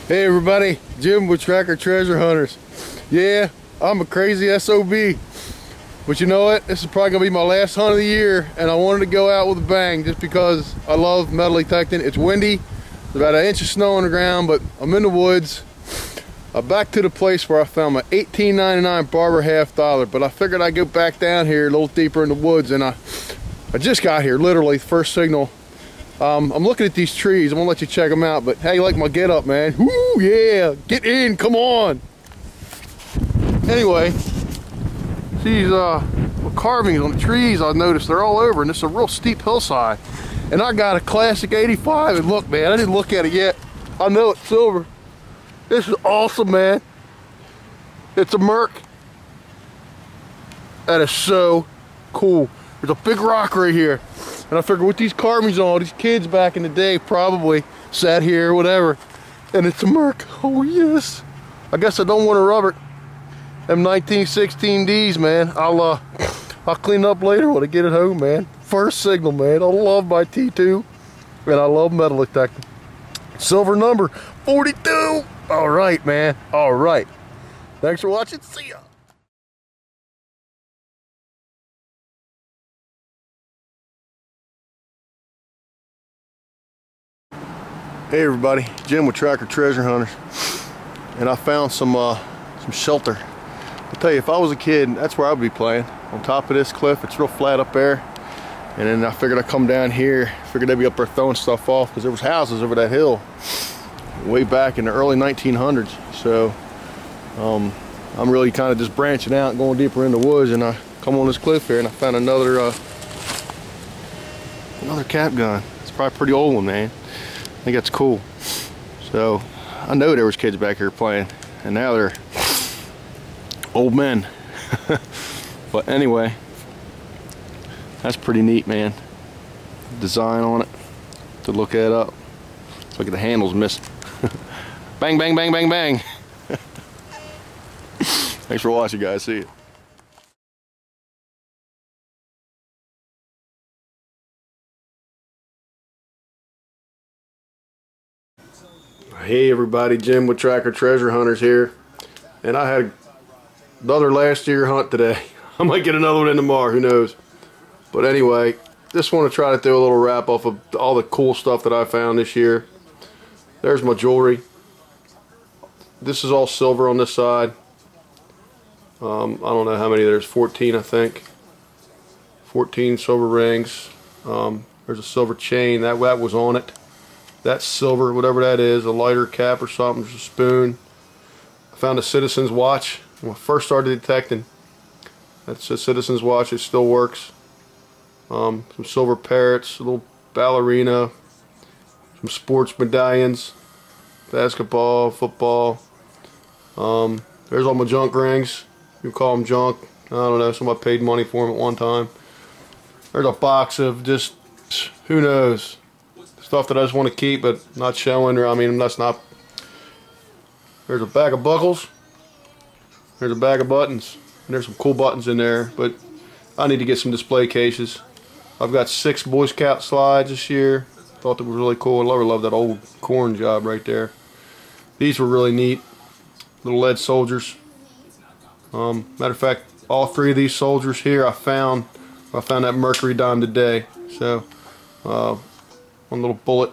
Hey everybody, Jim with Tracker Treasure Hunters. Yeah, I'm a crazy SOB, but you know what? This is probably gonna be my last hunt of the year, and I wanted to go out with a bang just because I love metal detecting. It's windy, there's about an inch of snow on the ground, but I'm in the woods. I'm back to the place where I found my $18.99 Barber half dollar, but I figured I'd go back down here a little deeper in the woods, and I just got here, literally, first signal. I'm looking at these trees. I'm gonna let you check them out, but how you like my get up, man? Woo, yeah, get in, come on. Anyway, these carvings on the trees, I've noticed they're all over, and it's a real steep hillside. And I got a classic 85, and look, man, I didn't look at it yet. I know it's silver. This is awesome, man. It's a Merc. That is so cool. There's a big rock right here. And I figured with these carvings on, these kids back in the day probably sat here or whatever. And it's a Merc. Oh yes. I guess I don't want to rub it. Them 1916Ds, man. I'll clean up later when I get it home, man. First signal, man. I love my T2. And I love metal detecting. Silver number 42. All right, man. All right. Thanks for watching. See ya. Hey everybody, Jim with Tracker Treasure Hunters, and I found some shelter. I'll tell you, if I was a kid, that's where I'd be playing, on top of this cliff. It's real flat up there, and then I figured I'd come down here. Figured they'd be up there throwing stuff off because there was houses over that hill way back in the early 1900s. So I'm really kind of just branching out and going deeper in the woods, and I come on this cliff here and I found another cap gun. It's probably a pretty old one, man. I think that's cool. So I know there was kids back here playing, and now they're old men. But anyway, that's pretty neat, man. Design on it to look at up. Look at the handles missing. Bang, bang, bang, bang, bang. Thanks for watching, guys. See you. Hey everybody, Jim with Tracker Treasure Hunters here, and I had another last year hunt today. I might get another one in tomorrow, who knows. But anyway, just want to try to do a little wrap off of all the cool stuff that I found this year. There's my jewelry. This is all silver on this side. I don't know how many there's, 14 I think. 14 silver rings. There's a silver chain, that was on it. That's silver, whatever that is, a lighter cap or something, just a spoon. I found a Citizen's watch when I first started detecting. That's a Citizen's watch, it still works. Some silver parrots, a little ballerina, some sports medallions, basketball, football. There's all my junk rings. You call them junk. I don't know, somebody paid money for them at one time. There's a box of just, who knows, stuff that I just want to keep but not showing, or I mean that's not. There's a bag of buckles, there's a bag of buttons, and there's some cool buttons in there, but I need to get some display cases. I've got 6 Boy Scout slides this year. Thought that was really cool. I love that old corn job right there. These were really neat, little lead soldiers. Matter of fact, all 3 of these soldiers here I found that mercury dime today. So one little bullet.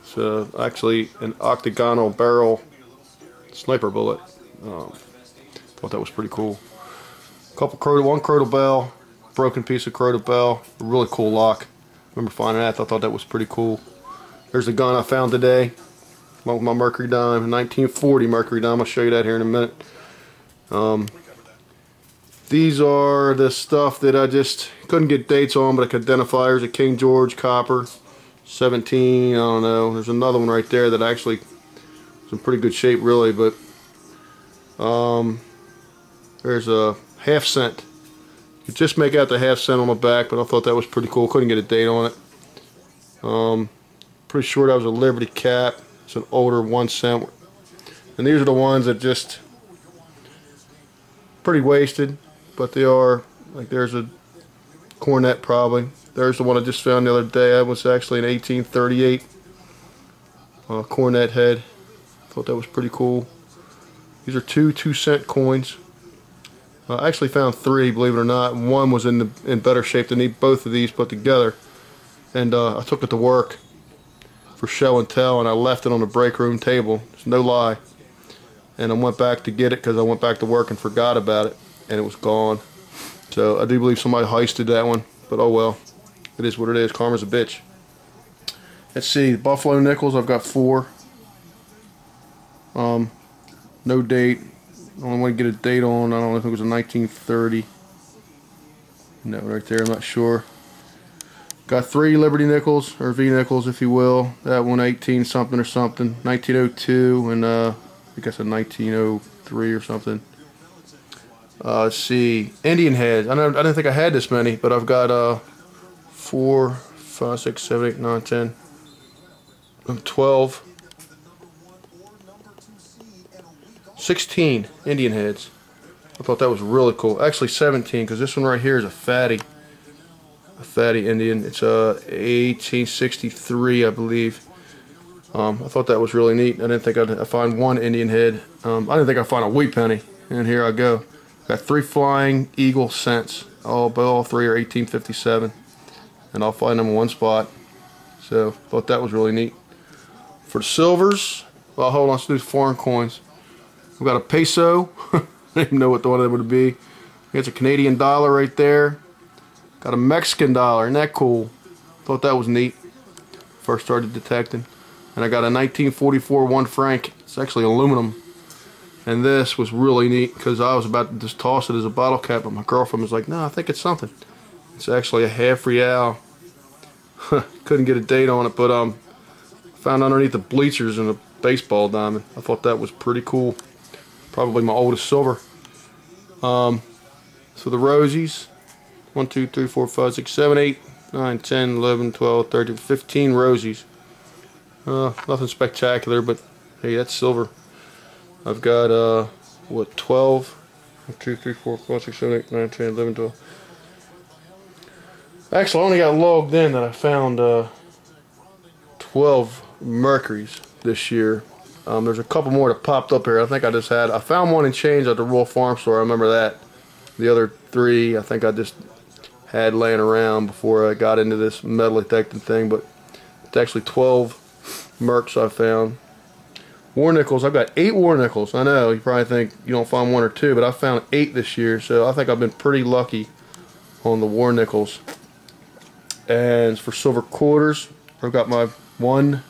It's actually an octagonal barrel sniper bullet. Thought that was pretty cool. One Crotal bell, broken piece of Crotal bell, a really cool lock. Remember finding that? I thought that was pretty cool. There's the gun I found today, along with my mercury dime, 1940 mercury dime. I'll show you that here in a minute. These are the stuff that I just couldn't get dates on, but I could identify. There's a King George copper. 17, I don't know. There's another one right there that actually is in pretty good shape, really, but there's a half cent. You could just make out the half cent on the back, but I thought that was pretty cool. Couldn't get a date on it. Pretty sure that was a Liberty cap. It's an older 1 cent. And these are the ones that just pretty wasted, but they are, like there's a cornet probably. There's the one I just found the other day. That was actually an 1838 cornet head. Thought that was pretty cool. These are two 2-cent coins. I actually found 3, believe it or not. One was in better shape than both of these put together. And I took it to work for show and tell, and I left it on the break room table. It's no lie. And I went back to get it because I went back to work and forgot about it, and it was gone. So I do believe somebody heisted that one, but oh well. It is what it is. Karma's a bitch. Let's see, Buffalo nickels, I've got 4. No date. I only want to get a date on. I don't know if it was a 1930. No, right there, I'm not sure. Got 3 Liberty nickels, or V nickels if you will. That one 18 something or something. 1902 and I guess a 1903 or something. Let's see, Indian heads. I didn't think I had this many, but I've got 4, 5, 6, 7, 8, 9, 10, 12, 16 Indian heads. I thought that was really cool. Actually 17, because this one right here is a fatty Indian. It's 1863, I believe. I thought that was really neat. I didn't think I'd find one Indian head. I didn't think I'd find a wheat penny, and here I go. Got 3 Flying Eagle cents. All 3 are 1857, and I'll find them in one spot. So thought that was really neat. For the silvers, well, hold on, let's do foreign coins. We've got a peso. I didn't even know what the one of them would be. It's a Canadian dollar right there. Got a Mexican dollar. Isn't that cool? Thought that was neat. First started detecting. And I got a 1944 1 franc. It's actually aluminum. And this was really neat because I was about to just toss it as a bottle cap, but my girlfriend was like, no, I think it's something. It's actually a half real. Couldn't get a date on it, but found underneath the bleachers in a baseball diamond. I thought that was pretty cool. Probably my oldest silver. So the rosies. 1, 2, 3, 4, 5, 6, 7, 8, 9, 10, 11, 12, 13, 15 rosies. Nothing spectacular, but hey, that's silver. I've got, what, 12? 1, 2, 3, 4, 5, 6, 7, 8, 9, 10, 11, 12. Actually, I only got logged in that I found 12 mercuries this year. There's a couple more that popped up here. I think I found one in change at the Royal Farm Store. I remember that. The other 3, I think I just had laying around before I got into this metal detecting thing, but it's actually 12 mercs I found. War nickels, I've got 8 war nickels. I know, you probably think you don't find 1 or 2, but I found 8 this year, so I think I've been pretty lucky on the war nickels. And for silver quarters, I've got my 1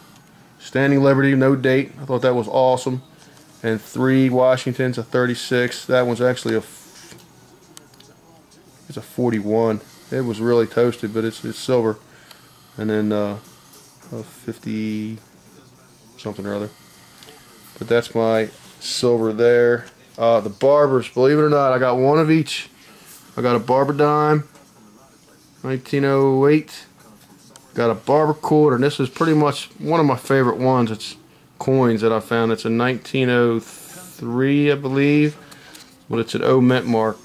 Standing Liberty, no date. I thought that was awesome. And 3 Washingtons, a 36. That one's actually it's a 41. It was really toasted, but it's silver. And then a 50 something or other. But that's my silver there. The barbers, believe it or not, I got 1 of each. I got a barber dime, 1908. Got a barber quarter, and this is pretty much one of my favorite ones. It's coins that I found. It's a 1903, I believe, but it's an O mint mark.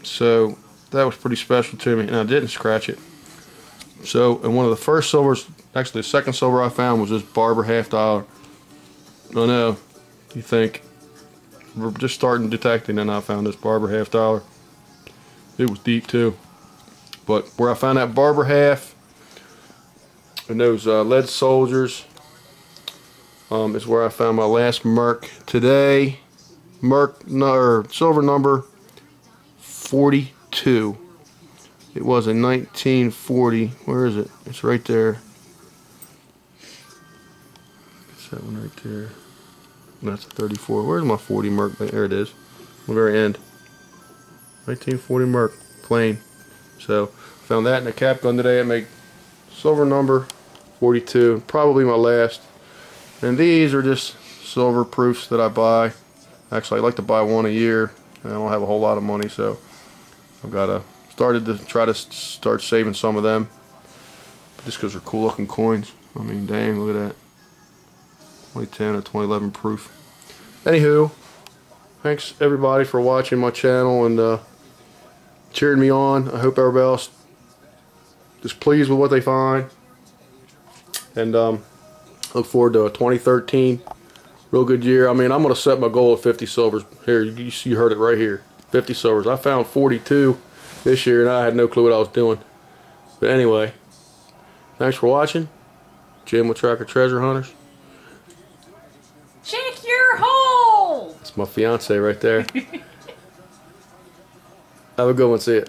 So that was pretty special to me, and I didn't scratch it. So, and one of the first silvers, actually the second silver I found was this barber $50. I know, you think, we're just starting detecting, and I found this barber $50. It was deep too. But where I found that barber half, and those lead soldiers, is where I found my last merc today. Silver number 42. It was in 1940. Where is it? It's right there. It's that one right there. That's a 34. Where's my 40 merc? There it is. The very end. 1940 merc. Plain. So, found that in a cap gun today. I make silver number 42. Probably my last. And these are just silver proofs that I buy. Actually, I like to buy 1 a year. I don't have a whole lot of money, so I've got started to try to start saving some of them. Just because they're cool looking coins. I mean, dang, look at that. 2010 or 2011 proof. Anywho, thanks everybody for watching my channel and cheering me on. I hope everybody else is pleased with what they find. And look forward to a 2013 Real good year. I mean, I'm going to set my goal at 50 silvers. Here, you heard it right here. 50 silvers. I found 42 this year, and I had no clue what I was doing. But anyway, thanks for watching. Jim with Tracker Treasure Hunters. Check your hole! That's my fiance right there. Have a good one. See ya.